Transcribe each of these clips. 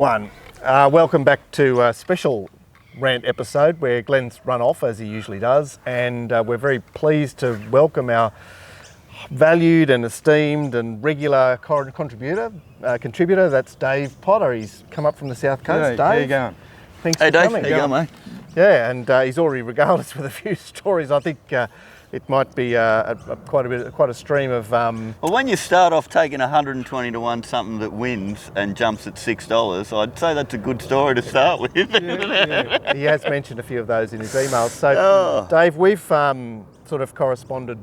Welcome back to a special rant episode where Glenn's run off as he usually does, and we're very pleased to welcome our valued and esteemed and regular contributor. That's Dave Potter. He's come up from the South Coast. Hey, Dave, how you going? Thanks hey for Dave, coming. how you going, mate? Yeah, and he's already regaled us with a few stories. I think it might be quite a stream of. Well, when you start off taking 120 to 1 something that wins and jumps at $6, I'd say that's a good story to start with. Yeah. He has mentioned a few of those in his emails. So, Dave, we've sort of corresponded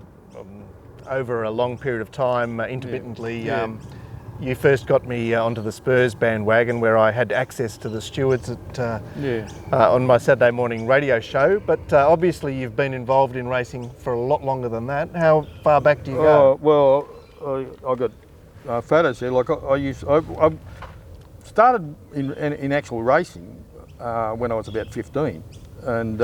over a long period of time intermittently. Yeah. You first got me onto the Spurs bandwagon, where I had access to the stewards on my Saturday morning radio show. But obviously, you've been involved in racing for a lot longer than that. How far back do you go? Well, I got photos there. Like I started in actual racing when I was about 15, and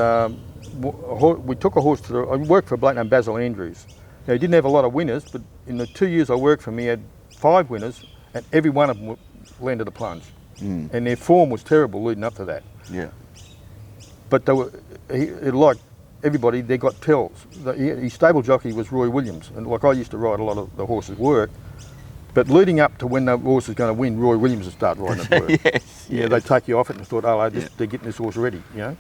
we took a horse to. I worked for a bloke named Basil Andrews. Now, he didn't have a lot of winners, but in the 2 years I worked for him, he had 5 winners, and every one of them landed a plunge. And their form was terrible leading up to that. Yeah. But they were, like everybody, they got tells. His stable jockey was Roy Williams, and like I used to ride a lot of the horses' work. But leading up to when the horse was going to win, Roy Williams would start riding at work. Yes. They'd take you off it and thought, they're getting this horse ready, you know.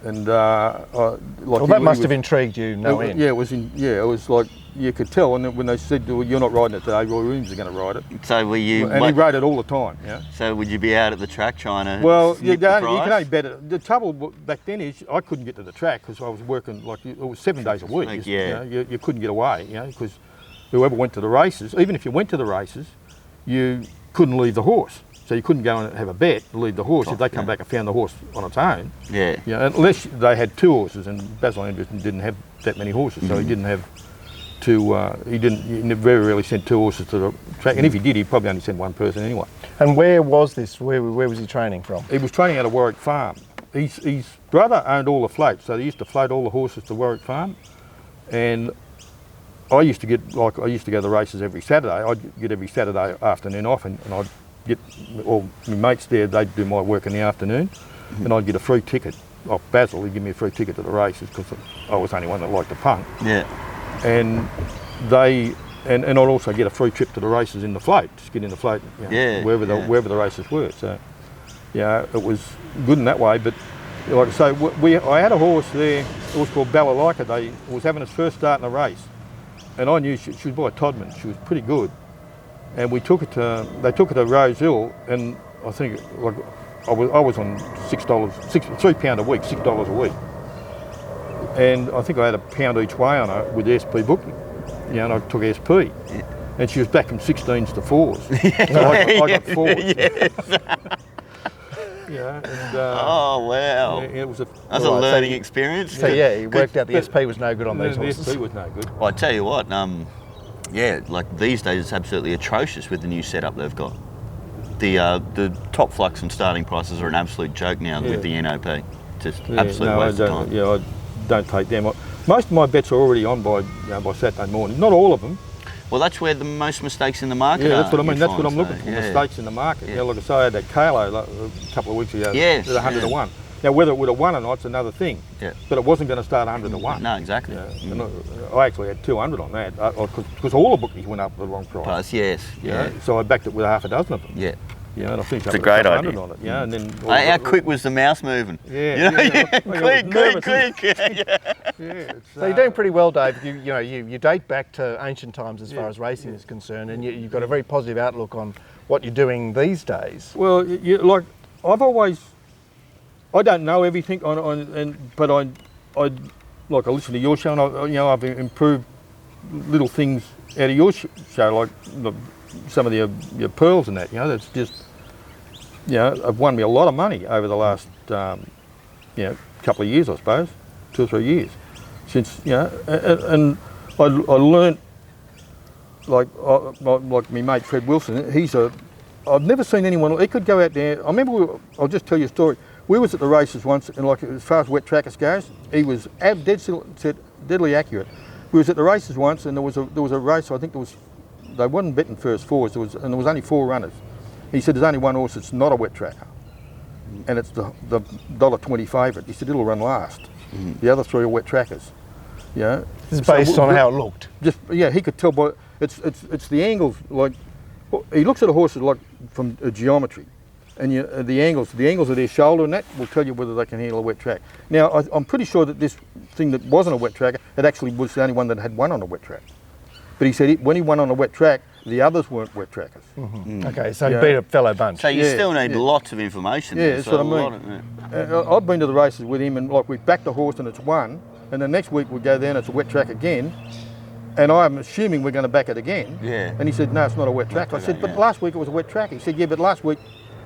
And Well, that must have intrigued you, no end. Yeah, it was like you could tell. And when they said, well, "You're not riding it today," Roy Williams is going to ride it. So were you? And he rode it all the time. Yeah. So would you be out at the track trying to? Well, you can only bet it. The trouble back then is I couldn't get to the track because I was working it was 7 days a week. You couldn't get away, because whoever went to the races, even if you went to the races, you couldn't leave the horse. So you couldn't go and have a bet to lead the horse if they come back and found the horse on its own. Yeah. Unless they had 2 horses, and Basil Andrews didn't have that many horses, so he didn't have two. He very rarely sent 2 horses to the track, and if he did, he'd probably only send 1 person anyway. And where was this? Where was he training from? He was training out of Warwick Farm. His brother owned all the floats, so they used to float all the horses to Warwick Farm, and I used to go to the races every Saturday. I'd get every Saturday afternoon off, and I'd get all my mates there. They'd do my work in the afternoon, and I'd get a free ticket off Basil. He'd give me a free ticket to the races because I was the only one that liked to punt. Yeah. And I'd also get a free trip to the races in the float. Just get in the float, wherever the races were. So, it was good in that way. But like I say, I had a horse there. It was called Balalaika. It was having its first start in the race, and I knew she was by Todman. She was pretty good. And they took it to Rose Hill, and I think I was on £3 a week, $6 a week. And I think I had £1 each way on her with the SP booking, and I took SP. Yeah. And she was back from 16s to 4s. So I got 4s. Yes. Oh wow! It was that's a learning experience. So he worked out the SP was no good on these horses. The SP was no good. Well, I tell you what, like these days it's absolutely atrocious with the new setup they've got. The top flux and starting prices are an absolute joke now with the NOP. Just absolute waste of time. I don't take them. Most of my bets are already on by Saturday morning. Not all of them. Well, that's where the most mistakes in the market are. Yeah, that's what I mean. That's what I'm looking for, mistakes in the market. Yeah. Like I say, I had that Kalo a couple of weeks ago yes, at 100 to 1. Now, whether it would have won or not is another thing. Yeah. But it wasn't going to start 100 to 1. No, exactly. And I actually had 200 on that because all the bookies went up at the wrong price. Yes. Yeah. So I backed it with half a dozen of them. Yeah. And I finished it's up a great with 100 idea. on it. Yeah, and then how quick was the mouse moving? Quick. So you're doing pretty well, Dave. You date back to ancient times as far as racing is concerned, and you've got a very positive outlook on what you're doing these days. Well, I don't know everything but I listen to your show, and I've improved little things out of your show, like some of your pearls and that. That's just have won me a lot of money over the last couple of years, I suppose, 2 or 3 years since and I learnt like my mate Fred Wilson. I've never seen anyone. He could go out there. I remember. I'll just tell you a story. We was at the races once, and as far as wet trackers goes, he was deadly accurate. We was at the races once, and there was a race. I think they wasn't betting first 4s. There was only 4 runners, He said there's only one horse that's not a wet tracker, and it's the $1.20 favourite. He said it'll run last. The other three are wet trackers. Yeah, this is based on how it looked. Just he could tell by it's the angles. Like he looks at a horse like from geometry, and the angles of their shoulder and that will tell you whether they can handle a wet track. Now I'm pretty sure that this thing that wasn't a wet tracker, it actually was the only one that had won on a wet track. But he said when he won on a wet track, the others weren't wet trackers. Okay, so he beat a fellow bunch. So you still need lots of information. Yeah, that's what I mean. I've been to the races with him, and like we backed the horse and it's won, and the next week we go there and it's a wet track again, and I'm assuming we're going to back it again. Yeah. And he said, no, it's not a wet track. I said, but last week it was a wet track. He said, yeah, but last week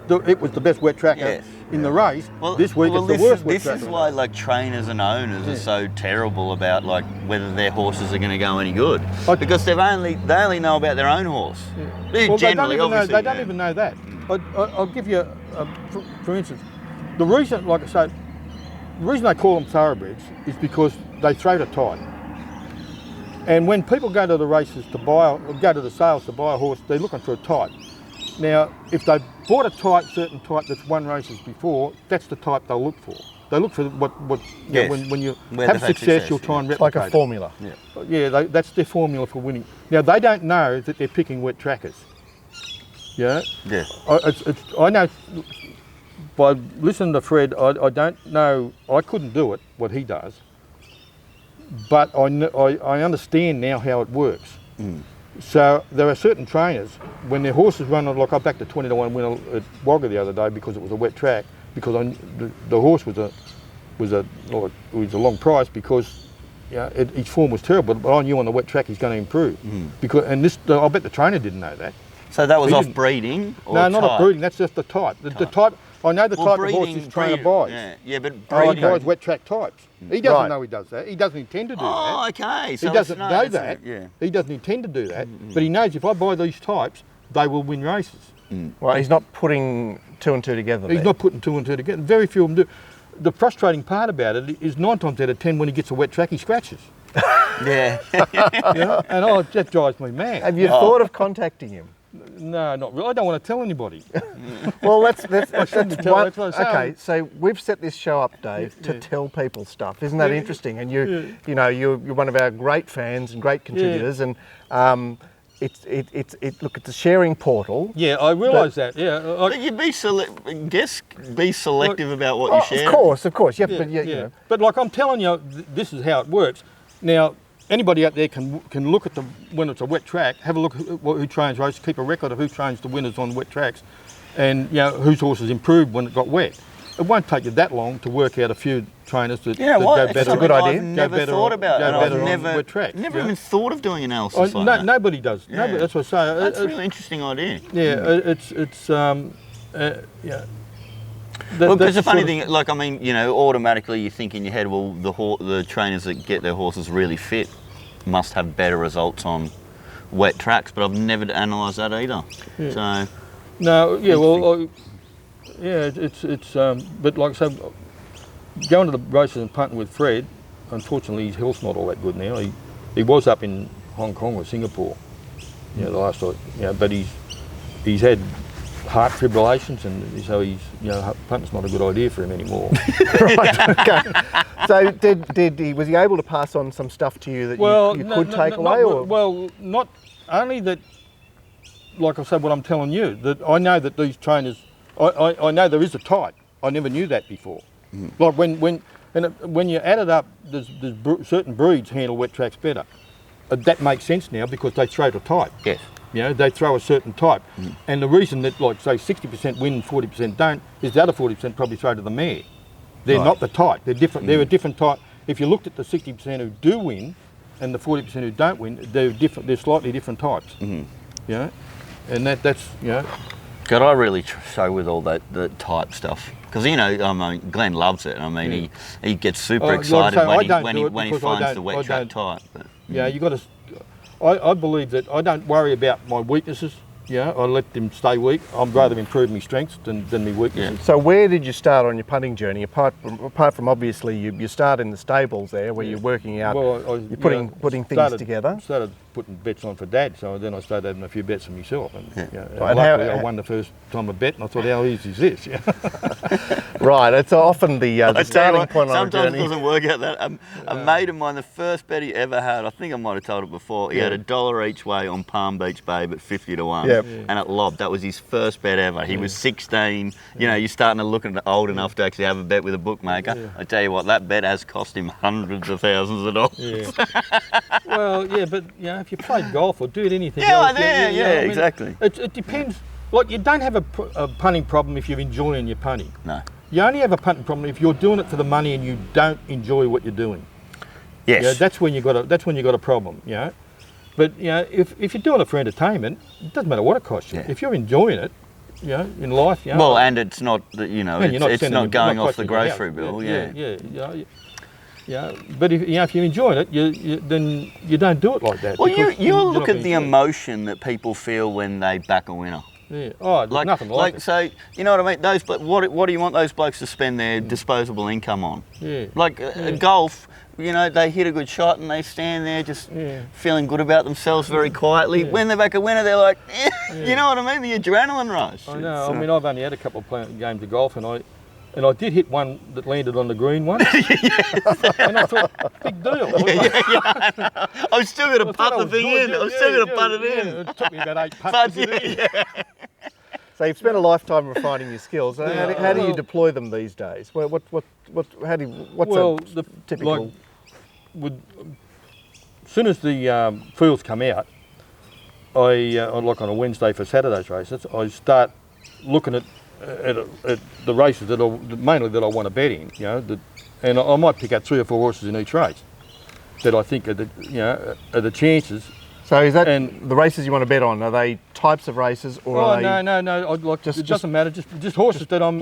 it was the best wet tracker in the race. This week it's the worst wet tracker. This is why like trainers and owners are so terrible about like whether their horses are going to go any good, because they only know about their own horse. Well, they don't even know that. I'll give you, for instance, the reason, like I say, the reason they call them thoroughbreds is because they throw to tight. And when people go to the races to go to the sales to buy a horse, they're looking for a type. Now, if they bought a certain type that's won races before, that's the type they'll look for. They look for what when you have success, you'll try and replicate. It's like a formula. That's their formula for winning. Now, they don't know that they're picking wet trackers. Yeah. I know by listening to Fred, I don't know. I couldn't do it what he does, but I understand now how it works. So there are certain trainers when their horses run on, like I backed a 20-1 winner at Wagga the other day because it was a wet track, because the horse was a long price because his form was terrible, but I knew on the wet track he's going to improve. I bet the trainer didn't know that. So that was off breeding? No, not off breeding. That's just the type. The type. I know the type of horse this trainer buys. Yeah, but he buys wet track types. He doesn't know he does that. He doesn't intend to do that. Oh, okay. So he doesn't know that. He doesn't intend to do that. But he knows if I buy these types, they will win races. Well, he's not putting two and two together. He's not putting two and two together. Very few of them do. The frustrating part about it is 9 times out of 10 when he gets a wet track, he scratches. Yeah. And that drives me mad. Have you thought of contacting him? No, not really. I don't want to tell anybody. Well, okay, so we've set this show up, Dave, to tell people stuff. Isn't that interesting? And you're one of our great fans and great contributors, and it's a sharing portal. Yeah, I realise that. Yeah, but you be selective about what you share. Of course. But like I'm telling you, this is how it works. Now, anybody out there can look at when it's a wet track, have a look at who trains races, keep a record of who trains the winners on wet tracks, and whose horses improved when it got wet. It won't take you that long to work out a few trainers that go better. That's a good idea. I've never thought about it. I've never even thought of doing analysis like that. Nobody does. Yeah. Nobody, that's what I say. That's a really interesting idea. Well, because the funny thing, automatically you think in your head, well, the trainers that get their horses really fit must have better results on wet tracks, but I've never analysed that either. Yeah. So no, but like I said, going to the races and punting with Fred, unfortunately his health's not all that good now. He was up in Hong Kong or Singapore, the last time, but he's had heart fibrillations, and so punting's not a good idea for him anymore. Right, okay. So was he able to pass on some stuff to you that you could take away? Well, not only that, like I said, what I'm telling you, that I know that these trainers, I know there is a type. I never knew that before. Like when you add it up, there's certain breeds handle wet tracks better. That makes sense now because they throw to type. Yes. They throw a certain type. And the reason that, like, say, 60% win and 40% don't is the other 40% probably throw to the mare. They're not the type. They're different. They're a different type. If you looked at the 60% who do win and the 40% who don't win, they're different. They're slightly different types. And that's. God, I really show with all the type stuff because Glenn loves it. I mean, he gets super excited when he finds the wet track type. But. Yeah, you got to. I believe that I don't worry about my weaknesses. Yeah, I let them stay weak. I'd rather improve my strengths than my weaknesses. So where did you start on your punting journey? Apart from obviously you start in the stables there where you're working out, you're putting things together. Started putting bets on for Dad, so then I started having a few bets for myself. And, and luckily I won the first time I bet, and I thought, how easy is this? Right, it's often the starting point on a journey. Sometimes it doesn't work out that. A mate of mine, the first bet he ever had, I think I might have told it before, he had $1 each way on Palm Beach Babe at 50 to 1. Yep. And it lobbed. That was his first bet ever. He was 16. You know, you're starting to look old enough to actually have a bet with a bookmaker. Yeah. I tell you what, that bet has cost him hundreds of thousands of dollars. Yeah. Well, yeah, but if you play golf or do anything else, I mean, exactly. It depends. Like, you don't have a punting problem if you're enjoying your punting. No. You only have a punting problem if you're doing it for the money and you don't enjoy what you're doing. Yes. Yeah, that's when you got a problem. Yeah. But if you're doing it for entertainment, it doesn't matter what it costs you. Yeah. If you're enjoying it, in life, Well, and it's not it's not going off the grocery bill. Yeah. But if you're enjoying it, then you don't do it like that. Well, you look at the emotion that people feel when they back a winner. Yeah. Oh, nothing like it. So, you know what I mean? Those, what do you want those blokes to spend their disposable income on? Yeah. Like golf, they hit a good shot and they stand there just feeling good about themselves very quietly. Yeah. When they back a winner, they're like, you know what I mean? The adrenaline rush. I know. I mean, I've only had a couple of games of golf, and I did hit one that landed on the green once. And I thought, big deal. I was still going to putt the thing in. I was still going to putt it in. It took me about 8 putts. So you've spent a lifetime refining your skills. How do you deploy them these days? What's a typical? As soon as the fields come out, I like on a Wednesday for Saturday's races, I start looking at the races mainly that I want to bet in, and I might pick out 3 or 4 horses in each race that I think are the chances. So is that the races you want to bet on? Are they types of races or are they? No. It doesn't matter. Just horses that I'm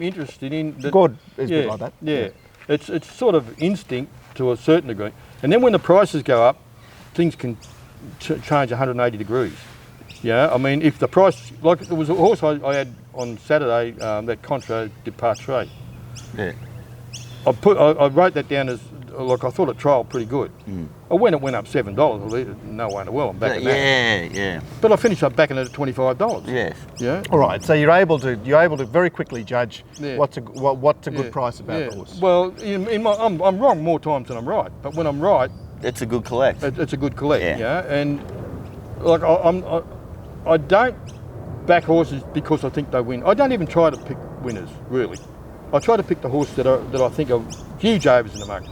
interested in. Gord is a bit like that. Yeah, it's sort of instinct to a certain degree, and then when the prices go up, things can change 180 degrees. Yeah, I mean, if the price, like there was a horse I had on Saturday, that Contra de Patray. Yeah. I wrote that down as, like, I thought it trialled pretty good. When it went up $7, no way in the world, I'm back in that. Yeah. But I finished up backing it at $25. Yes. Yeah. All right. So you're able to very quickly judge what's a good price about the horse. Well, I'm wrong more times than I'm right, but when I'm right, it's a good collect. It's a good collect. Yeah. And like I don't back horses because I think they win. I don't even try to pick winners, really. I try to pick the horses that I think are huge overs in the market.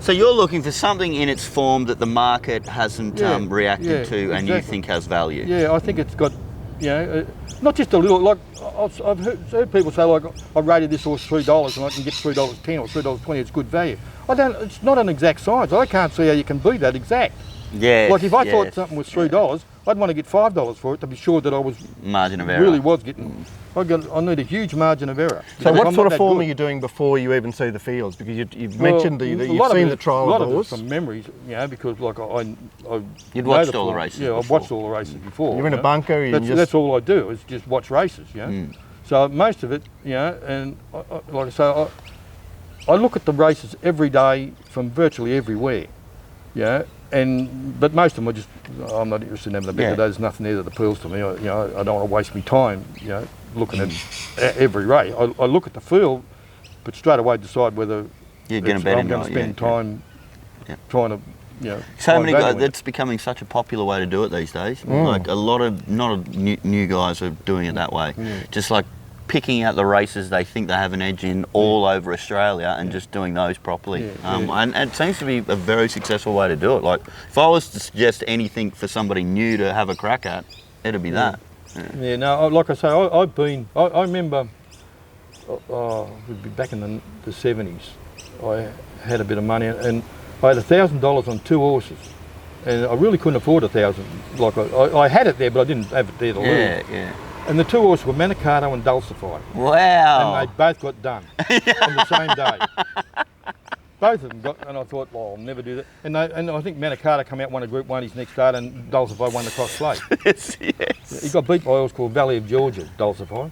So you're looking for something in its form that the market hasn't reacted to, and you think has value. Yeah, I think it's got, not just a little. Like I've heard people say, like, I rated this horse $3 and I can get $3.10 or $3.20. It's good value. It's not an exact science. I can't see how you can be that exact. Yeah. Like if I thought something was $3, I'd want to get $5 for it to be sure that I was margin of error. Really was getting. I need a huge margin of error. So what sort of form are you doing before you even see the fields? Because you've mentioned that you've seen the trial of the horse. From memories, because like you'd watched all the races. Yeah, I've watched all the races before. You're in a bunker. That's all I do is just watch races. So most of it, and like I say, I look at the races every day from virtually everywhere. But most of them I'm not interested in having a bet. There's nothing there that appeals to me. I don't want to waste my time, looking at every race. I look at the field, but straight away decide whether you're going to bet. I'm going to spend time trying to, So many guys. That's becoming such a popular way to do it these days. Like a lot of new guys are doing it that way. Just like picking out the races they think they have an edge in all over Australia and just doing those properly. And it seems to be a very successful way to do it. Like, if I was to suggest anything for somebody new to have a crack at, it'd be that. No, like I say, I remember, we'd be back in the 70s, I had a bit of money and I had $1,000 on 2 horses. And I really couldn't afford 1,000. Like I had it there, but I didn't have it there to lose. Yeah. And the 2 horses were Manicato and Dulcify. Wow. And they both got done on the same day. Both of them got, and I thought, well, I'll never do that. And I think Manakata come out, won a Group 1 his next start, and Dulcify won the Cross Slate. yes. He got beat by a horse called Valley of Georgia, Dulcify.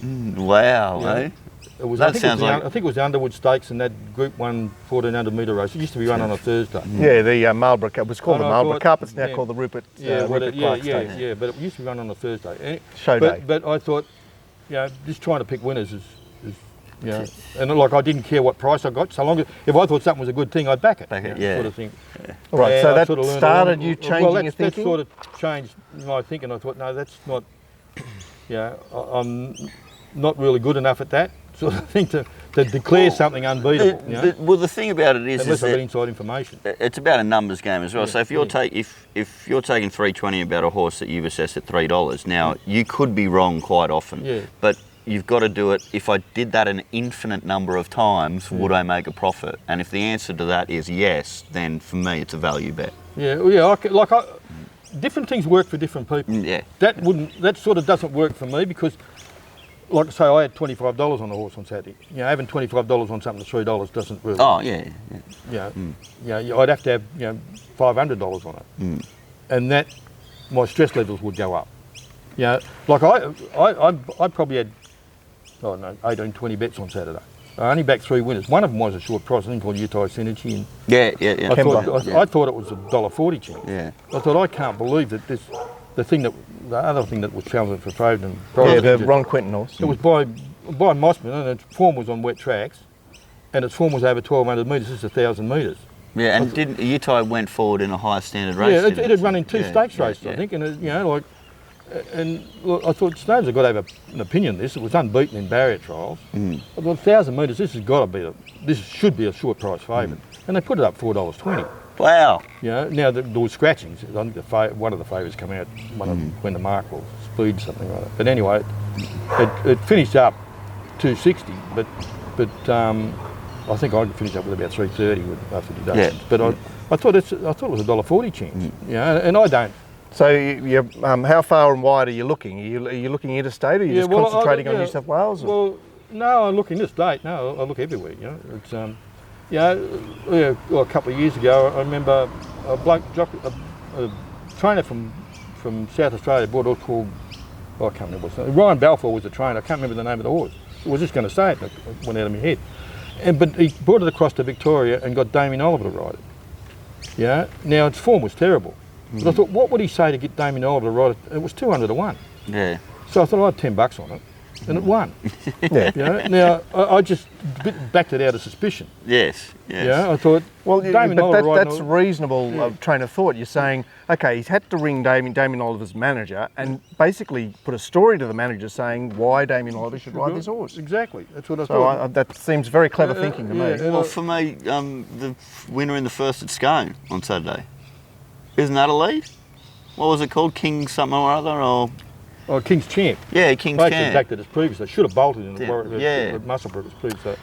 Wow, eh? It was, That I think sounds like... I think it was the Underwood Stakes and that Group 1 1400 metre race. It used to be run on a Thursday. Yeah, the Marlborough Cup. It was called the Marlborough Cup. It's now yeah. called the Rupert Rupert Clark Stakes. Yeah, but it used to be run on a Thursday. Show day. But I thought, just trying to pick winners is and like I didn't care what price I got, so long as if I thought something was a good thing, I'd back it. Sort of thing. All right, so that sort of started you changing your thinking? That sort of changed my thinking. I thought, no, that's not, I'm not really good enough at that sort of thing to declare something unbeatable. Well, the thing about it is unless I that get inside information. It's about a numbers game as well. So if you're if you're taking $3.20 about a horse that you've assessed at $3, now you could be wrong quite often. But you've got to do it. If I did that an infinite number of times, would I make a profit? And if the answer to that is yes, then for me it's a value bet. Different things work for different people. Yeah. That sort of doesn't work for me because, like I say, I had $25 on the horse on Saturday. Having $25 on something at $3 doesn't really. Oh yeah. I'd have to have $500 on it, and that my stress levels would go up. Like I probably had 18, 20 bets on Saturday. I only backed 3 winners. One of them was a short price, I think called Utah Synergy. And I thought it was $1.40 chance. Yeah. I thought, I can't believe that the other thing that was challenging for Foden. The Ron Quinton horse. It was by Mossman, and its form was on wet tracks, and its form was over 1,200 metres. This is 1,000 metres. Yeah, and didn't Utah went forward in a high standard race? Yeah, it had run in 2 stakes races, I think, and and look, I thought Snow's have got to have an opinion on this. It was unbeaten in barrier trials. I thought 1,000 metres. This has got to be this should be a short price favourite, and they put it up $4.20. Wow. Now there was scratchings. I think one of the favourites come out when the mark will speed something like that. But anyway, it finished up 260, but I think I finished up with about 330 after deductions. Yeah. But I thought it was $1.40 chance. And I don't. So how far and wide are you looking? Are you looking interstate, or are you just concentrating on New South Wales? Well, no, I look interstate. No, I look everywhere. It's a couple of years ago, I remember a trainer from South Australia bought a horse called, I can't remember what's name. Ryan Balfour was the trainer. I can't remember the name of the horse. I was just going to say it, but it went out of my head. But he brought it across to Victoria and got Damien Oliver to ride it. Now its form was terrible. But I thought, what would he say to get Damien Oliver to ride it? It was 200 to 1. Yeah. So I thought, I had $10 on it, and it won. Now I just backed it out of suspicion. Yes. I thought, Damien Oliver that's reasonable train of thought. You're saying, okay, he's had to ring Damien Oliver's manager and basically put a story to the manager saying why Damien Oliver should ride this horse. Exactly, that's what I thought. That seems very clever thinking to me. Well, for me, the winner in the first at Scone on Saturday. Isn't that a lead? What was it called? King something or other? Or King's Champ. Yeah, King's Champ. I actually backed it as previous. They should have bolted in the Musselburgh as previous. So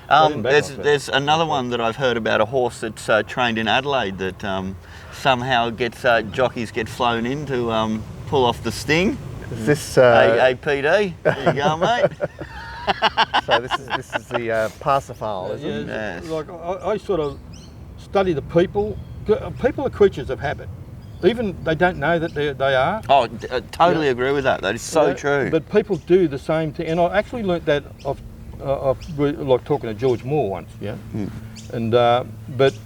there's another one that I've heard about, a horse that's trained in Adelaide that somehow gets jockeys get flown in to pull off the sting. Is this APD? There you go, mate. So this is the Parsifal, isn't it? Yes. Like I sort of study the people. People are creatures of habit. Even they don't know that they are. Oh, I totally agree with that. That is so true. But people do the same thing, and I actually learnt that off like talking to George Moore once. And but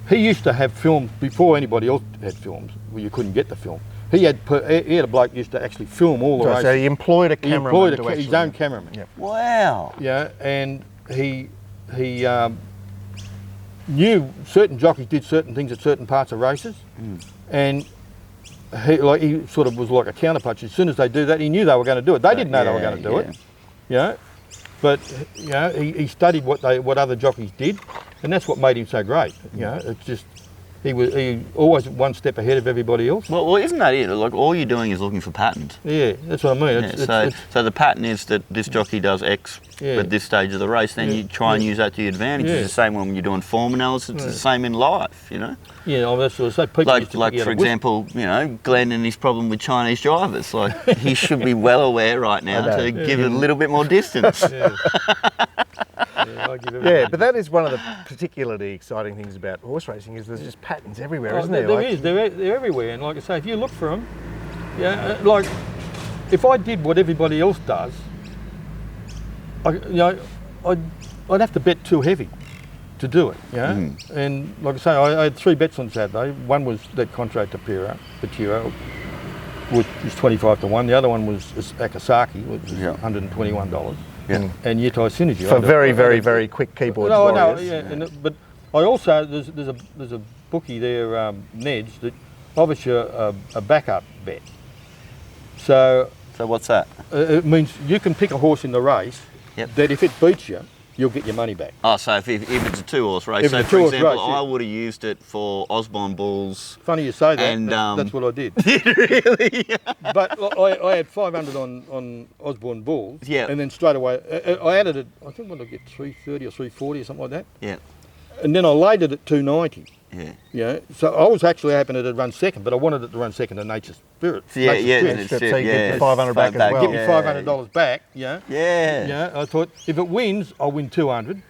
he used to have films before anybody else had films where you couldn't get the film. He had a bloke who used to actually film all the races. So he employed a cameraman. His own cameraman. Yep. Wow. And he knew certain jockeys did certain things at certain parts of races, and he sort of was like a counterpunch. As soon as they do that, he knew they were going to do it. They didn't know they were going to do it, But he studied what other jockeys did, and that's what made him so great. It's just he always one step ahead of everybody else. Well, isn't that it? Like all you're doing is looking for patterns. Yeah, that's what I mean. So the pattern is that this jockey does X at this stage of the race. Then you try and use that to your advantage. It's the same when you're doing form analysis. It's the same in life, Yeah, that's what I say. People like for example, Glenn and his problem with Chinese drivers. Like he should be well aware right now to give it a little bit more distance. I give everything. Yeah, but that is one of the particularly exciting things about horse racing is there's just patterns everywhere, isn't there? They're everywhere, and like I say, if you look for them, like if I did what everybody else does, I'd have to bet too heavy to do it, And like I say, I had 3 bets on Saturday. One was that contract to Petira, which was 25 to 1. The other one was Takasaki, which was $121. Yeah. And Yitai Synergy. For very quick keyboard warriors. But I also, there's a bookie there, Ned's, that offers you a backup bet. So what's that? It means you can pick a horse in the race that if it beats you, you'll get your money back. Oh, so if it's a 2-horse race, so for example, I would have used it for Osborne Bulls. Funny you say that, and, that's what I did. Really? But I had 500 on Osborne Bulls, and then straight away, I added it, I think what did I get, 330 or 340 or something like that? Yeah. And then I laid it at 290. Yeah. So I was actually hoping it would run second, but I wanted it to run second to Nature's Spirit. So you get 500 back as well. Get me $500 back, Yeah. I thought, if it wins, I'll win 200.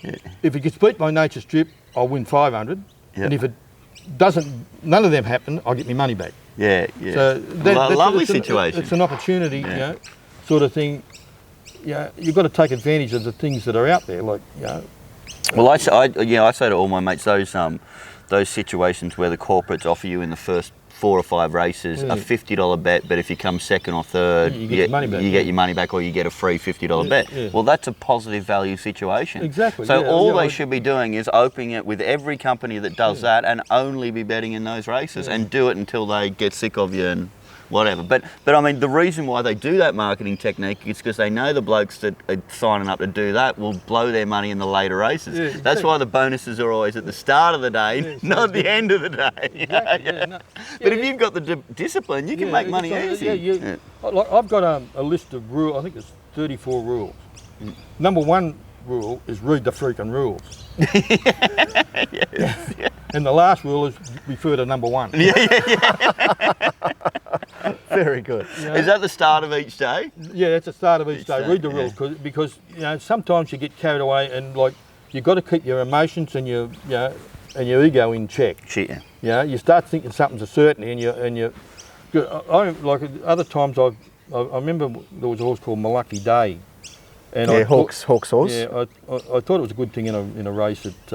Yeah. If it gets beat by Nature's Strip, I'll win 500. Yeah. And if it doesn't, none of them happen, I'll get my money back. Yeah. So that's a lovely situation. It's an opportunity, sort of thing. You've got to take advantage of the things that are out there, like, Well, I say to all my mates, those situations where the corporates offer you in the first 4 or 5 races a $50 bet, but if you come second or third, you get your money back, or you get a free $50 bet. Yeah. Well, that's a positive value situation. Exactly. So all they should be doing is opening it with every company that does that, and only be betting in those races, and do it until they get sick of you and whatever. But I mean, the reason why they do that marketing technique is because they know the blokes that are signing up to do that will blow their money in the later races. Yeah, exactly. That's why the bonuses are always at the start of the day, not at the end of the day. Exactly, But if you've got the discipline, you can make money easy. Like I've got a list of rules, I think it's 34 rules. Number 1 rule is read the freaking rules. And the last rule is refer to number 1. Very good. Is that the start of each day? Yeah, that's the start of each day. Read the rules, because sometimes you get carried away, and like you've got to keep your emotions and your ego in check. You start thinking something's a certainty, and you. Like other times, I remember there was a horse called Midday. And Hawk's horse. Yeah, I thought it was a good thing in a race at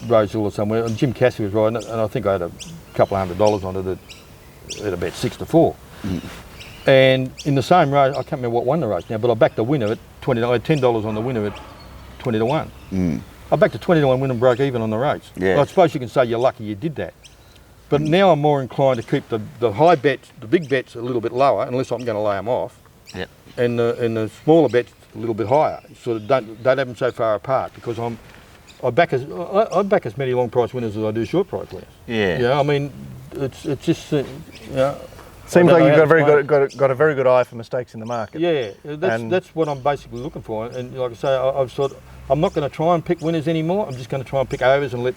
Roseville or somewhere, and Jim Cassidy was riding it, and I think I had a couple of $100 on it at about 6 to 4. And in the same race, I can't remember what won the race now, but I backed the winner at 20. I had $10 on the winner at 20 to 1. I backed a 20 to 1 win and broke even on the race. Well, I suppose you can say you're lucky you did that. But now I'm more inclined to keep the high bets, the big bets, a little bit lower, unless I'm going to lay them off. And the smaller bets a little bit higher. Sort of don't have them so far apart, because I back as many long price winners as I do short price winners. I mean, it's just Seems like you've got a very good eye for mistakes in the market. Yeah, that's what I'm basically looking for. And like I say, I'm not going to try and pick winners anymore. I'm just going to try and pick overs and let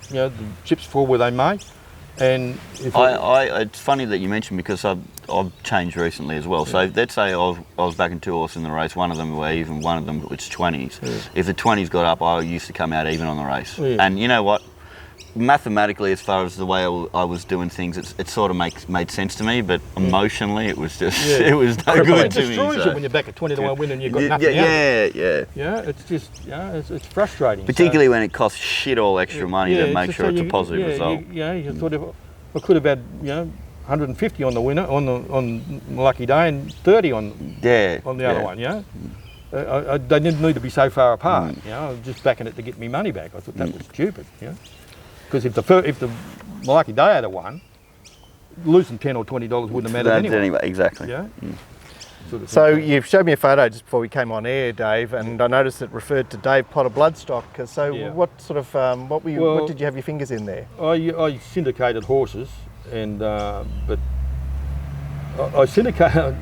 the chips fall where they may. And it's funny that you mentioned, because I've changed recently as well. So let's say I was backing 2 horses in the race. One of them were even, one of them was 20s. If the 20s got up, I used to come out even on the race. And you know what? Mathematically, as far as the way I was doing things, it sort of made sense to me, but emotionally it was just it was no good to me. It destroys you when you're back at 20 to 1 win and you've got nothing out. Yeah, it's just it's frustrating. Particularly when it costs shit all extra money to make sure it's a positive result. You thought if I could have had 150 on the winner on lucky day and 30 on the other one. They didn't need to be so far apart. I was just backing it to get me money back. I thought that was stupid. Because if the lucky day had won, losing $10 or $20 wouldn't have mattered anyway. Exactly. So you've showed me a photo just before we came on air, Dave, and I noticed it referred to Dave Potter Bloodstock. So what sort of what did you have your fingers in there? I syndicated horses, and but I syndicated.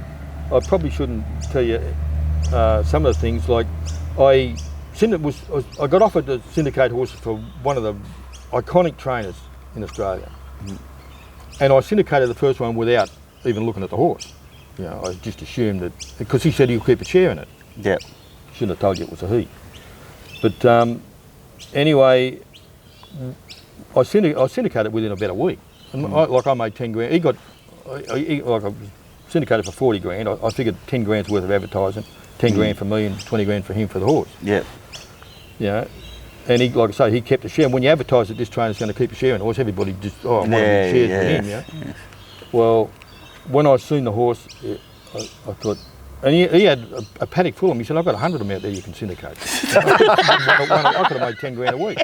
I probably shouldn't tell you some of the things. Like I got offered to syndicate horses for one of the iconic trainers in Australia, and I syndicated the first one without even looking at the horse. I just assumed that, because he said he'll keep a share in it. shouldn't have told you it was a he. But anyway, I syndicated within about a week. And I made 10 grand. He got, I was syndicated for 40 grand. I figured 10 grand's worth of advertising, 10 grand for me and 20 grand for him for the horse. Yeah. Yeah. And he, like I say, he kept a share. And when you advertise that this trainer's going to keep a share in the horse, everybody just, I want to get shares for him, yeah. Well, when I seen the horse, I thought, and he had a paddock full of them. He said, I've got 100 of them out there you can syndicate. I could have made 10 grand a week.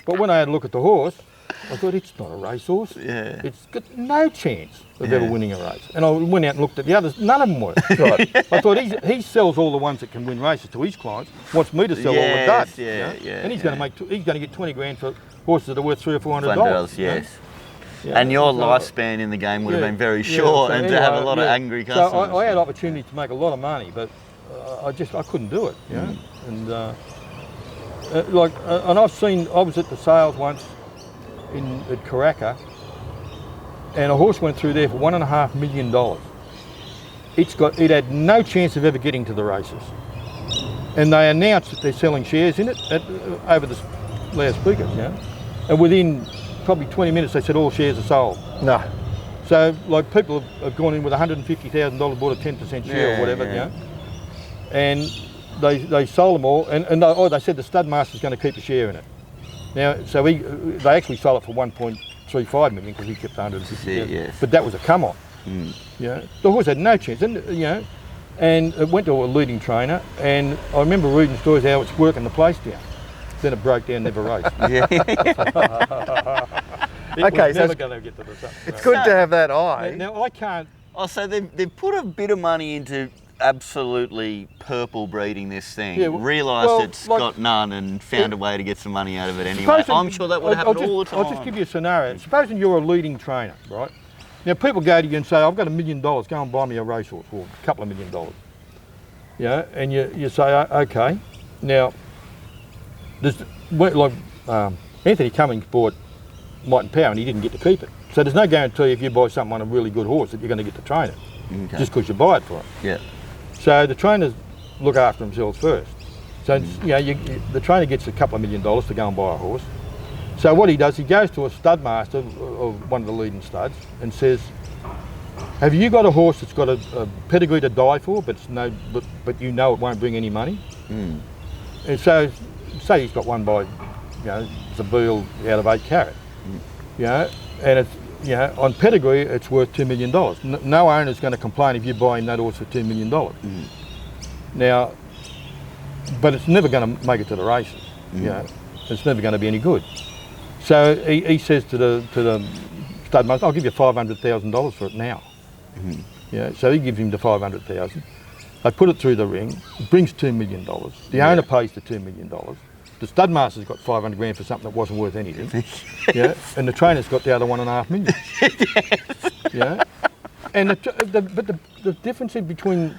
But when I had a look at the horse, I thought, it's not a racehorse. Yeah. It's got no chance of ever winning a race. And I went out and looked at the others, none of them were. Right. I thought, he sells all the ones that can win races to his clients, wants me to sell all the duds. Yeah. And he's going to get 20 grand for horses that are worth $300 or $400. $100, yes. Yeah. And your lifespan in the game would have been very short, and to have a lot of angry customers. So I had opportunity to make a lot of money, but I couldn't do it. Yeah. And and I was at the sales once at Karaka, and a horse went through there for $1.5 million. It had no chance of ever getting to the races, and they announced that they're selling shares in it over the loudspeakers. Yeah, and within probably 20 minutes they said all shares are sold. No. So like people have gone in with $150,000, bought a 10% share or whatever, you know, and they sold them all, and they said the stud master's going to keep a share in it. Now, so they actually sold it for 1.35 million because he kept 150,000. Yes. But that was a come on. You know, the horse had no chance, and and it went to a leading trainer, and I remember reading stories how it's working the place down. Then it broke down, never raced. Okay, so never going to get to the top. It's good to have that eye. Now I can't. Oh, so they've put a bit of money into absolutely purple breeding this thing, realised it's got none and found a way to get some money out of it anyway. I'm sure that would happen all the time. I'll just give you a scenario. Supposing you're a leading trainer, right? Now people go to you and say, I've got $1 million, go and buy me a racehorse, or a couple of $1 million. Yeah, and you say, okay. Now, Anthony Cummings bought Might and Power and he didn't get to keep it. So there's no guarantee if you buy something on a really good horse that you're going to get to train it, just because you buy it for it. Yeah. So the trainers look after themselves first. So the trainer gets a couple of $1 million to go and buy a horse. So what he does, he goes to a stud master of one of the leading studs and says, have you got a horse that's got a pedigree to die for, but you know it won't bring any money? And so, say he's got one by, Zabeel out of 8 carat, and it's, on pedigree it's worth $2 million. No owner's going to complain if you buy him that horse for $2 million. Now, but it's never going to make it to the races. It's never going to be any good. So he says to the stud master, I'll give you $500,000 for it now. So he gives him the $500,000. They put it through the ring. It brings $2 million. The owner pays the $2 million. The stud master's got 500 grand for something that wasn't worth anything. And the trainer's got the other $1.5 million. And the difference in between,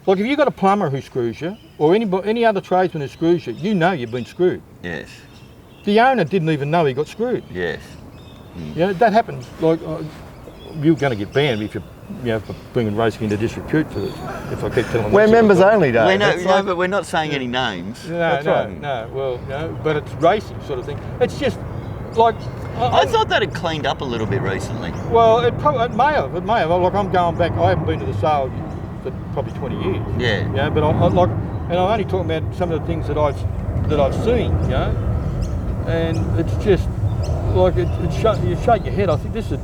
like if you've got a plumber who screws you, or any other tradesman who screws you, you know you've been screwed. Yes. The owner didn't even know he got screwed. Yes. That happens. Like you're going to get banned if you're for bringing racing into disrepute for this. If I keep telling. We're members only, Dave. But we're not saying any names. No. Well, but it's racing sort of thing. It's just like. I thought that had cleaned up a little bit recently. Well, it may have. It may have. Like I'm going back. I haven't been to the sale for probably 20 years. Yeah. But I'm only talking about some of the things that I've seen. And it's just like you shake your head. I think this is a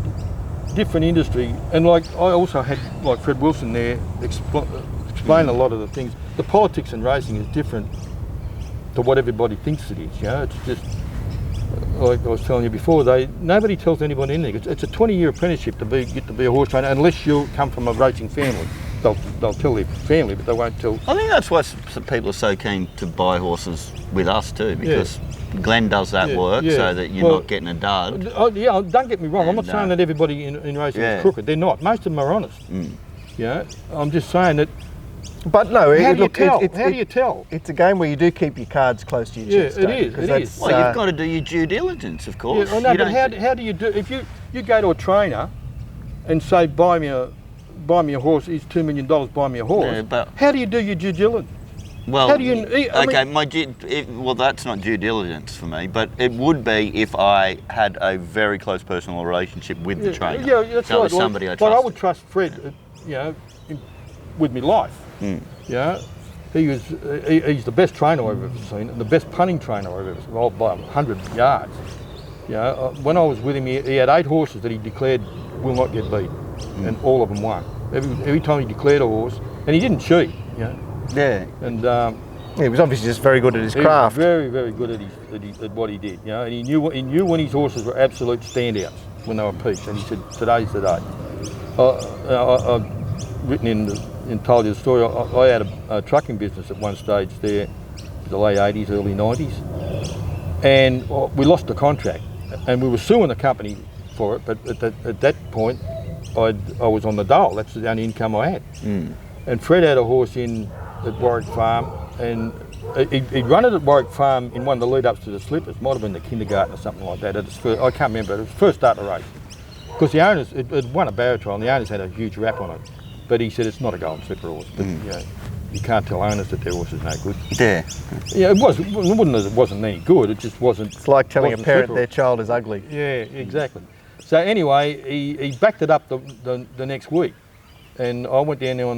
different industry, and like I also had like Fred Wilson there explain a lot of the things. The politics in racing is different to what everybody thinks it is. It's just like I was telling you before. Nobody tells anybody anything. It's a 20-year apprenticeship to get to be a horse trainer, unless you come from a racing family. They'll tell their family, but they won't tell. I think that's why some people are so keen to buy horses with us too, because Glenn does that work so that you're not getting a dud. Don't get me wrong. I'm not saying that everybody in racing is crooked. They're not. Most of them are honest. I'm just saying that. But no, how do you tell? It's a game where you do keep your cards close to your chest. It is. Well, you've got to do your due diligence, of course. But how do you do? If you go to a trainer and say, buy me a horse, it's $2 million, buy me a horse. How do you do your due diligence? Well, how do you? Well, that's not due diligence for me, but it would be if I had a very close personal relationship with the trainer. Yeah, that's so right. Somebody I trusted. I trusted. would trust Fred, with my life. Yeah, he's the best trainer I've ever seen, and the best punting trainer I've ever seen, by 100 yards. When I was with him, he had 8 horses that he declared will not get beat, and all of them won. Every time he declared a horse, and he didn't cheat. Yeah. And he was obviously just very good at his craft. He was very, very good at what he did. And he knew when his horses were absolute standouts when they were peaks. And he said, "Today's the day." I've written and told you the story. I had a trucking business at one stage there, the late 80s, early 90s, and we lost the contract, and we were suing the company for it. But at that point, I was on the dole. That's the only income I had. And Fred had a horse in at Warwick Farm, and he'd run it at Warwick Farm in one of the lead-ups to the Slippers. Might have been the kindergarten or something like that. I can't remember. It was the first start of the race. Because the owners, it won a barrier trial, and the owners had a huge rap on it. But he said it's not a golden slipper horse. But you can't tell owners that their horse is no good. Yeah. Yeah, it wasn't any good. It just wasn't. It's like telling a parent their child is ugly. Yeah, exactly. So anyway, he backed it up the next week. And I went down there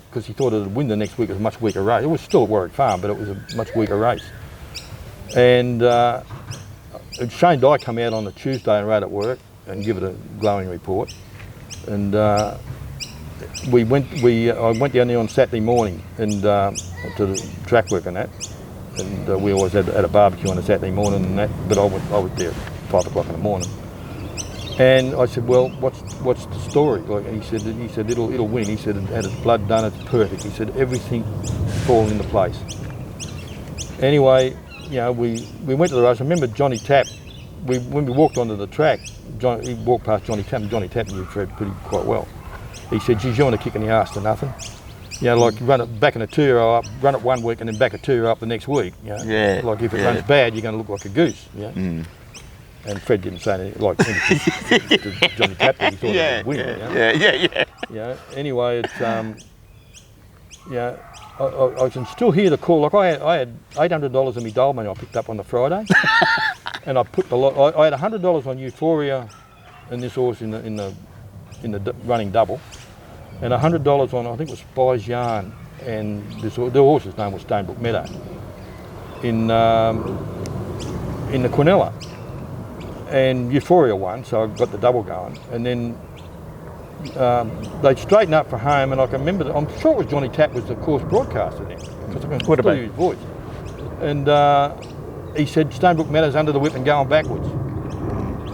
because he thought it would win the next week. It was a much weaker race. It was still at Warwick Farm, but it was a much weaker race. And Shane Dye come out on the Tuesday and rode at work and give it a glowing report. And I went down there on Saturday morning and to the track work and that. And we always had a barbecue on a Saturday morning and that. But I was there at 5 o'clock in the morning. And I said, well, what's the story? And he said it'll win. He said it had its blood done, it's perfect. He said everything fallen into place. Anyway, we went to the race. I remember Johnny Tapp. When we walked onto the track, he walked past Johnny Tapp, and Johnny Tapp knew Fred quite well. He said, geez, you want a kick in the arse to nothing. Run it back in a 2-year up, run it one week and then back a 2-year up the next week. Yeah. Like if it runs bad, you're going to look like a goose. And Fred didn't say anything like to Johnny Tapp. He thought it would win. Yeah. Anyway, it's I can still hear the call. Like I had $800 in my dole money I picked up on the Friday, and I put the lot. I had $100 on Euphoria, and this horse in the running double, and $100 on I think it was Spy's Yarn, and the horse's name was Stonebrook Meadow in the Quinella. And Euphoria won, so I got the double going. And then they straightened up for home, and I can remember, I'm sure it was Johnny Tapp was the course broadcaster then, because I can still hear his voice. And he said, Stonebrook Meadows under the whip and going backwards.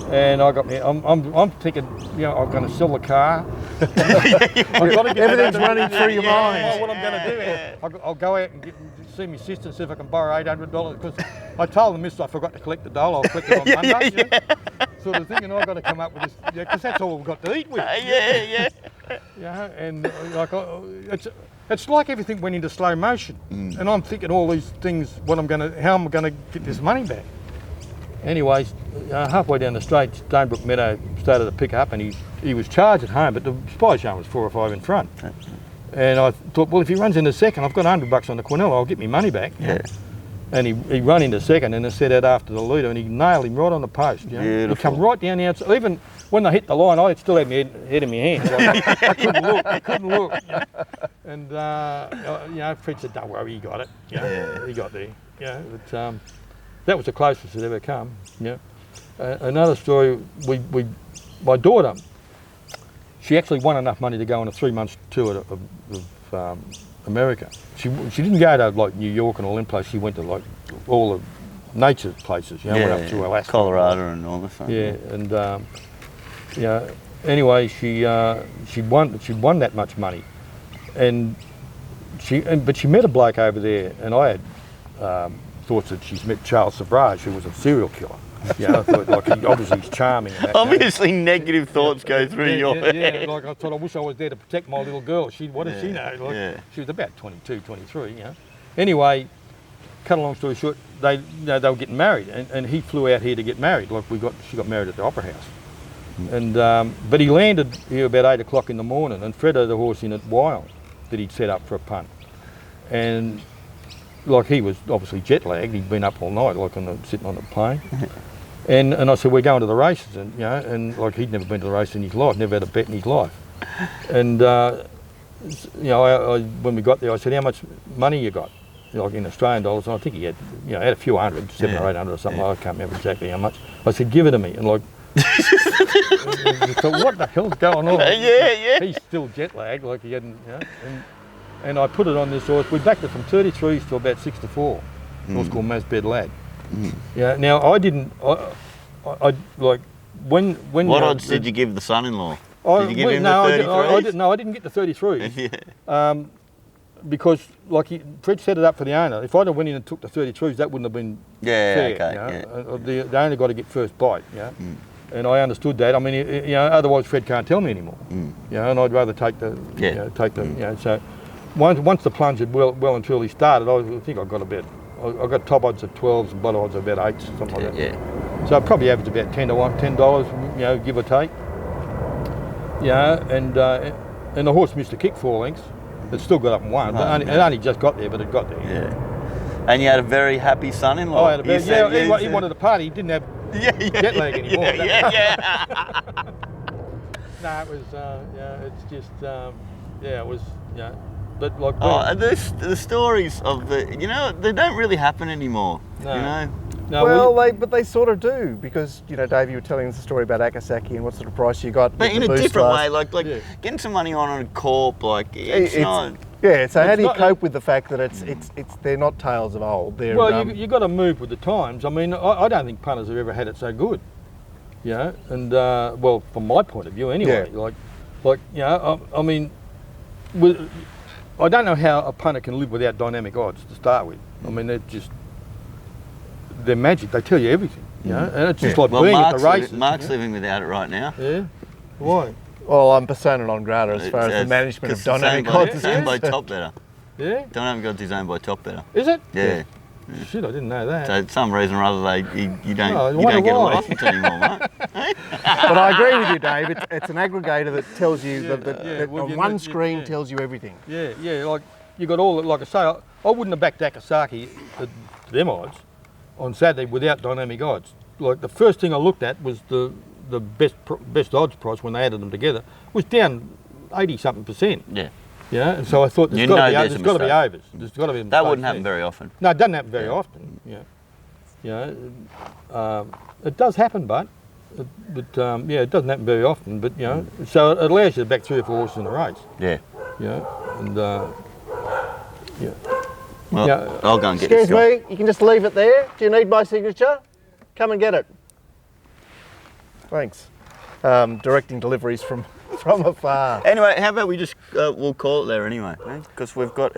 And I got me, I'm thinking, I'm going to sell the car. Everything's running through your mind. What I'm going to do, I'll go out and see my sister and see if I can borrow $800, because I told them this, I forgot to collect the dole, I'll collect it on Monday, sort of thing, and I've got to come up with this, because that's all we've got to eat with. And it's like everything went into slow motion, and I'm thinking all these things, how am I going to get this money back? Anyways, halfway down the straight, Stonebrook Meadow started to pick up, and he was charged at home, but the Spy's Yarn was 4 or 5 in front. And I thought, well, if he runs into second, I've got $100 on the Quinella, I'll get my money back. And he ran into second and then set out after the leader, and he nailed him right on the post. He come right down the outside. Even when they hit the line, I still had my head in my hand. I couldn't look. And Fred said, don't worry, he got it. He got there. But that was the closest it ever come. Another story, my daughter, she actually won enough money to go on a 3-month tour of America. She didn't go to like New York and all them places. She went to like all the nature places. Went up to Alaska, Colorado, and all that. And anyway, she won that much money, but she met a bloke over there, and I had thoughts that she's met Charles Savrage, who was a serial killer. I thought obviously he's charming. And that, obviously negative thoughts go through your head. Like I thought, I wish I was there to protect my little girl. What does she know? She was about 22, 23. Anyway, cut a long story short, they were getting married, and he flew out here to get married. She got married at the Opera House, and but he landed here about 8 o'clock in the morning, and Fred had a horse in at Wild that he'd set up for a punt. and like he was obviously jet lagged. He'd been up all night, like sitting on the plane. And I said, we're going to the races, and and like he'd never been to the race in his life, never had a bet in his life. And when we got there, I said, how much money you got? Like in Australian dollars, and I think he had, had a few hundred, 700 or 800 or something. I can't remember exactly how much. I said, give it to me, and like, so what the hell's going on? He's still jet lagged, like he hadn't, and I put it on this horse. We backed it from 33s to about 6 to 4. A horse called Masbed Lad. Yeah. Now I didn't. I like when. What odds did you give the son-in-law? Did you give him the 33s? I didn't get the 33s. Because like Fred set it up for the owner. If I'd have went in and took the 33s, that wouldn't have been fair. Okay. The owner got to get first bite. And I understood that. I mean, otherwise Fred can't tell me anymore. And I'd rather take the So once the plunge had well and truly started, I think I got top odds of 12s and bottom odds of about 8s, something like that. So I probably averaged about $10, give or take. And the horse missed a kick 4 lengths. It still got up and won, but it only just got there, but it got there. And you had a very happy son-in-law. I had he wanted to party. He didn't have jet lag anymore. No, it was, it's just, it was, but like... and the stories of they don't really happen anymore, No. But they sort of do, because Dave, you were telling us a story about Takasaki and what sort of price you got. But in a different way, like getting some money on a corp, like it's not. Yeah. So how do you cope with the fact that they're not tales of old? They're, you got to move with the times. I mean, I don't think punters have ever had it so good. And from my point of view, anyway. I mean, I don't know how a punter can live without dynamic odds to start with. I mean, they're magic. They tell you everything, and it's just like being at the races. Mark's living without it right now. Yeah. Why? Well, I'm persona non grata as far as the management of dynamic odds is owned by Top Better. Yeah. Dynamic odds is owned by Top Better. Is it? Yeah. Shit, I didn't know that. So for some reason or other, you don't get a license anymore, mate. But I agree with you, Dave. It's an aggregator that tells you that on one screen tells you everything. Yeah. Like you got all. Like I say, I wouldn't have backed Takasaki to them odds on Saturday without dynamic odds. Like the first thing I looked at was the best odds price when they added them together was down 80-something%. Yeah. And so I thought there's got to be overs. There's got to be. That wouldn't happen very often. No, it doesn't happen very often. It does happen, but it doesn't happen very often. But so it allows you to back 3 or 4 horses in a race. And Well, I'll go and get Excuse me, you can just leave it there. Do you need my signature? Come and get it. Thanks. Directing deliveries from afar. Anyway, how about we just we'll call it there anyway, because we've got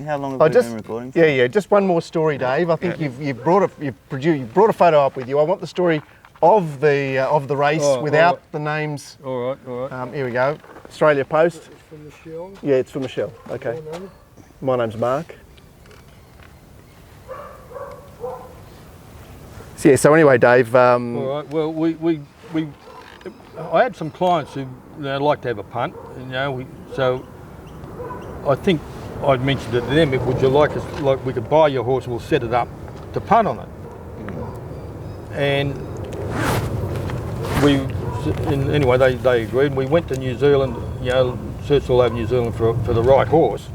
how long have we been recording? Yeah. Just one more story, Dave. I think you've brought a photo up with you. I want the story of the race without the names. All right. Here we go. Australia Post. It's from Michelle. Yeah, it's for Michelle. Okay. My name's Mark. So anyway, Dave. All right. Well, I had some clients who like to have a punt, so I think I'd mentioned it to them. Would you like us? Like we could buy your horse, we'll set it up to punt on it. And anyway, they agreed. We went to New Zealand, searched all over New Zealand for the right horse,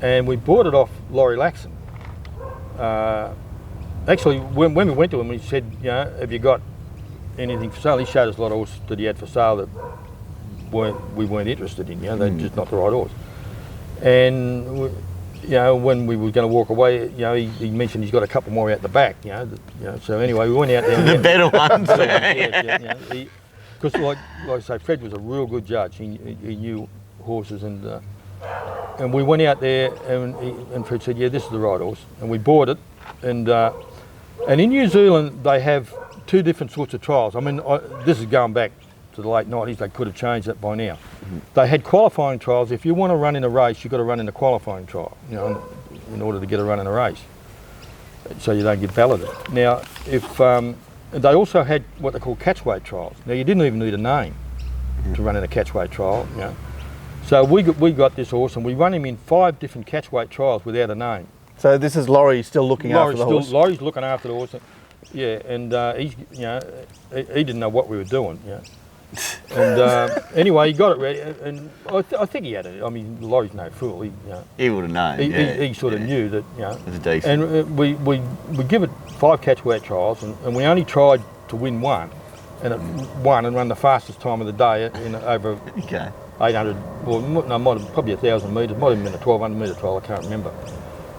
and we bought it off Laurie Laxon. Actually, when we went to him, he said, have you got anything for sale? He showed us a lot of horses that he had for sale that we weren't interested in, they're just not the right horse. And, when we were going to walk away, he mentioned he's got a couple more out the back, so anyway, we went out there. The better ones. Because like I say, Fred was a real good judge. He knew horses, and we went out there and Fred said, this is the right horse. And we bought it. And in New Zealand, they have 2 different sorts of trials. I mean, this is going back to the late 90s. They could have changed that by now. They had qualifying trials. If you want to run in a race, you've got to run in a qualifying trial, in order to get a run in a race, so you don't get balloted. Now, if they also had what they call catchweight trials. Now, you didn't even need a name to run in a catchweight trial. So we got this horse and we run him in 5 different catch weight trials without a name. So this is Laurie still looking after the horse? Laurie's looking after the horse. Yeah, and he's, you know, he didn't know what we were doing, you know. And anyway, he got it ready, and I think he had it. I mean, Laurie's no fool. He would have known. He sort of knew that, you know. It was decent. And we give it 5 catch weight trials, and we only tried to win one, and it won and run the fastest time of the day in over 800, well, no, probably 1,000 metres. Might have been a 1,200 metre trial. I can't remember.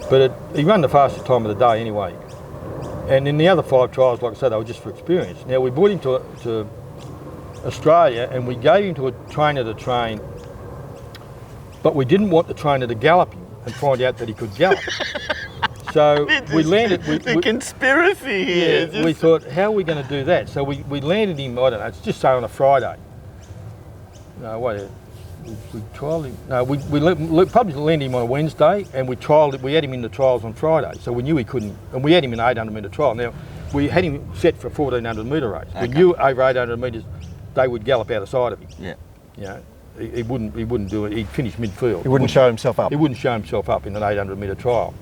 But he ran the fastest time of the day anyway. And in the other 5 trials, like I said, they were just for experience. Now we brought him to Australia and we gave him to a trainer to train, but we didn't want the trainer to gallop him and find out that he could gallop. So we landed... The conspiracy here. Yeah, we thought, how are we going to do that? So we landed him, I don't know, it's just say on a Friday. No, wait, we trialled him. No, we probably landed him on a Wednesday and we had him in the trials on Friday. So we knew he couldn't, and we had him in an 800 metre trial. Now, we had him set for a 1,400 metre race. Okay. We knew over 800 metres, they would gallop out of sight of him. Yeah. You know, he wouldn't do it. He'd finish midfield. He wouldn't show himself up. He wouldn't show himself up in an 800 metre trial.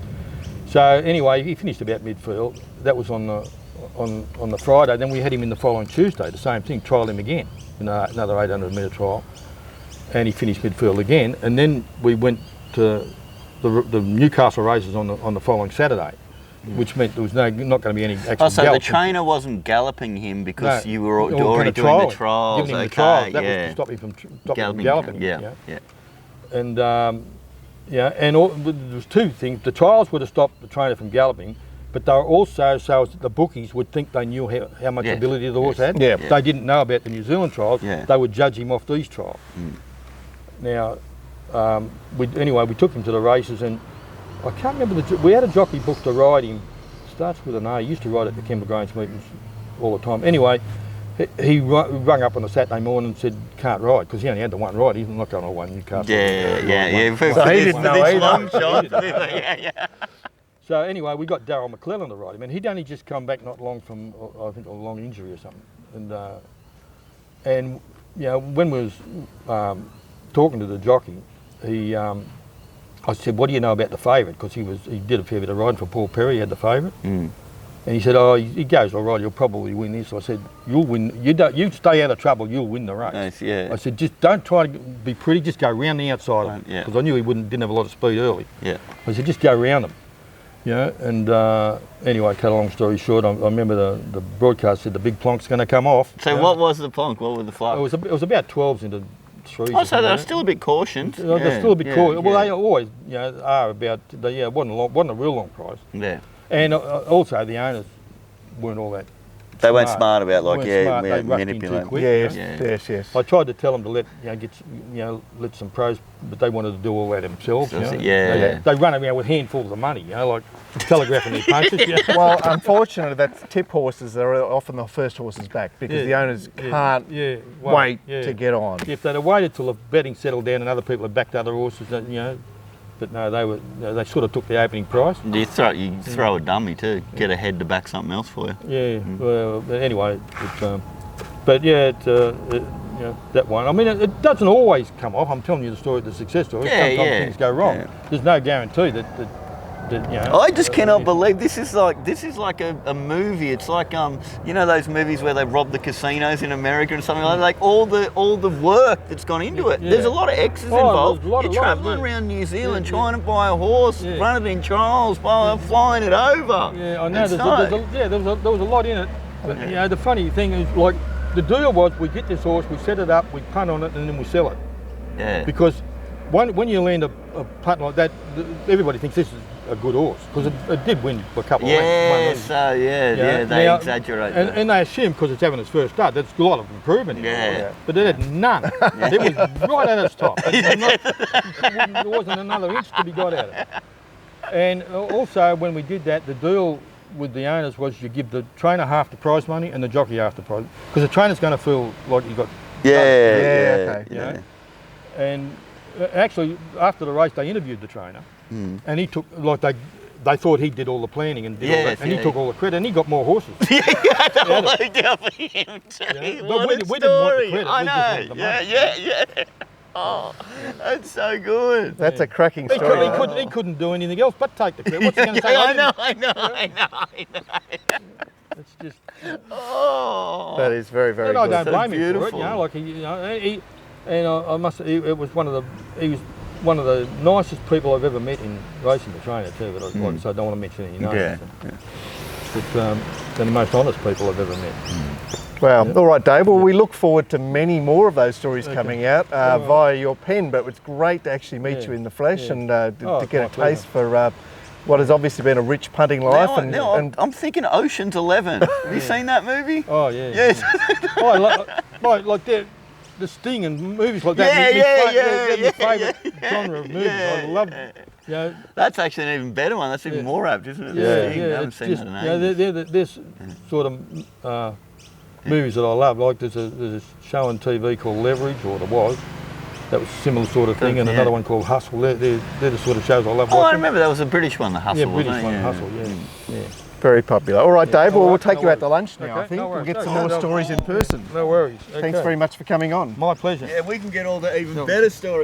So anyway, he finished about midfield. That was on the Friday. Then we had him in the following Tuesday. The same thing. Trialled him again in another 800 metre trial, and he finished midfield again. And then we went to the Newcastle races on the following Saturday. Which meant there was not going to be any actual so gallop. The trainer wasn't galloping him because you were already doing the trials. Giving him the trials. That was to stop him from galloping. Yeah. And and there was 2 things. The trials would have stopped the trainer from galloping, but they were also so that the bookies would think they knew how much ability the horse had. Yeah. They didn't know about the New Zealand trials. Yeah. They would judge him off these trials. Now, we took him to the races, and I can't remember, we had a jockey booked to ride him, starts with an A, he used to ride at the Kemba Grange meetings all the time. Anyway, he rung up on a Saturday morning and said, can't ride, because he only had the one ride, he's not going to one Newcastle. So he didn't know either. So anyway, we got Darryl McClellan to ride him, and he'd only just come back not long from, I think, a long injury or something. And you know, when we was talking to the jockey, I said, what do you know about the favourite? Because he did a fair bit of riding for Paul Perry, he had the favourite. And he said, oh, he goes all right, he'll probably win this. I said, you'll win, you stay out of trouble, you'll win the race. Nice, yeah. I said, just don't try to be pretty, just go round the outside of him. Because I knew he didn't have a lot of speed early. Yeah. I said, just go round him. You know, and anyway, cut a long story short, I remember the broadcast said the big plonk's going to come off. So what was the plonk? What were the flights? It was about 12s into 3s. Oh, so they were still a bit cautioned. They're still a bit cautioned. Well, they always, you know, are about. It wasn't a real long price. Yeah. And also the owners weren't all that. They weren't smart about They rushed in too quick. Yes. I tried to tell them to let let some pros, but they wanted to do all that themselves. They run around with handfuls of money, you know, like telegraphing their punches. Well, unfortunately, that tip horses are often the first horses back because the owners can't wait to get on. If they'd have waited till the betting settled down and other people had backed other horses, you know. But no, they sort of took the opening price. You throw a dummy too, get a head to back something else for you. Yeah, well, but anyway, that one. I mean, it doesn't always come off. I'm telling you the story, the success story. Sometimes things go wrong. Yeah. There's no guarantee that you know. I just cannot believe this is like a movie. It's like you know those movies where they rob the casinos in America and something like all the work that's gone into it. There's a lot of X's involved. You're travelling around New Zealand trying to buy a horse, run it in trials, flying it over. Yeah, I know. There was a lot in it. But you know, the funny thing is, like, the deal was we get this horse, we set it up, we punt on it, and then we sell it. Yeah. Because when you land a punt like that, everybody thinks this is a good horse because it did win a couple of lengths. They exaggerate. And they assume because it's having its first start, there's a lot of improvement in it. But it had none. It was right at its top. There wasn't another inch to be got at it. And also, when we did that, the deal with the owners was you give the trainer half the prize money and the jockey half the prize, because the trainer's going to feel like you got. And actually, after the race, they interviewed the trainer. And he took, like, they thought he did all the planning and did all that, and he took all the credit, and he got more horses. They looked out for him too. But we didn't want the credit, I know. We just wanted the money. That's so good. That's a cracking story. He couldn't do anything else but take the credit. What's he going to say? I know. It's just. That is very, very And I good. don't So blame him for it. beautiful. You know, like I must. It was he was one of the nicest people I've ever met in racing the trainer too. But like I said, I don't want to mention any names. Yeah. But they're the most honest people I've ever met. Well, all right, Dave. Well, we look forward to many more of those stories coming out via your pen, but it's great to actually meet you in the flesh and to get a taste for what has obviously been a rich punting life. I'm thinking Ocean's 11. Have you seen that movie? Oh yeah. Yes. like the Sting and movies like that. They're my favourite genre of movies. I love it. You know, That's actually an even better one. That's even more apt, isn't it? yeah. I haven't It's seen just, that in ages. they're this sort of movies that I love. Like there's a show on TV called Leverage, or there was. That was a similar sort of thing, and another one called Hustle. They're the sort of shows I love watching. I remember that was a British one, The Hustle. Yeah, British wasn't it? one, Hustle. Yeah. Very popular. All right, Dave. Well, All we'll right, take no you out to worries. lunch now. Okay, I think no we'll worries. get some Okay. more stories in person. No worries. Thanks Okay. very much for coming on. My pleasure. Yeah, we can get all the even better stories.